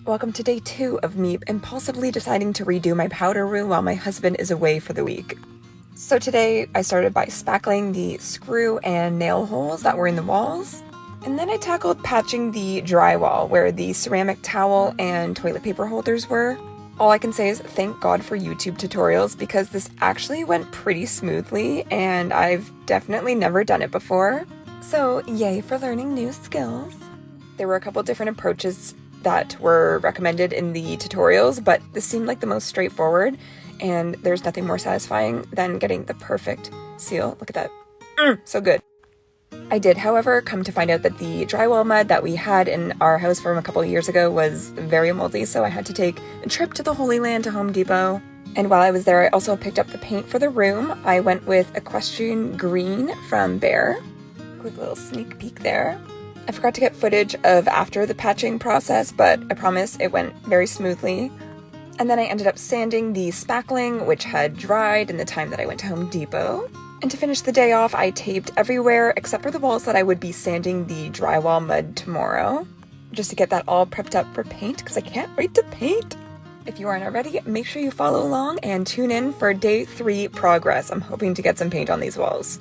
Welcome to day 2 of me impulsively deciding to redo my powder room while my husband is away for the week. So today I started by spackling the screw and nail holes that were in the walls, and then I tackled patching the drywall where the ceramic towel and toilet paper holders were. All I can say is thank God for YouTube tutorials because this actually went pretty smoothly and I've definitely never done it before. So yay for learning new skills. There were a couple different approaches that were recommended in the tutorials, but this seemed like the most straightforward, and there's nothing more satisfying than getting the perfect seal. Look at that. So good. I did, however, come to find out that the drywall mud that we had in our house from a couple of years ago was very moldy, so I had to take a trip to the Holy Land to Home Depot. And while I was there, I also picked up the paint for the room. I went with Equestrian Green from Behr. Quick little sneak peek there. I forgot to get footage of after the patching process, but I promise it went very smoothly. And then I ended up sanding the spackling, which had dried in the time that I went to Home Depot. And to finish the day off, I taped everywhere except for the walls that I would be sanding the drywall mud tomorrow, just to get that all prepped up for paint, because I can't wait to paint. If you aren't already, make sure you follow along and tune in for day 3 progress. I'm hoping to get some paint on these walls.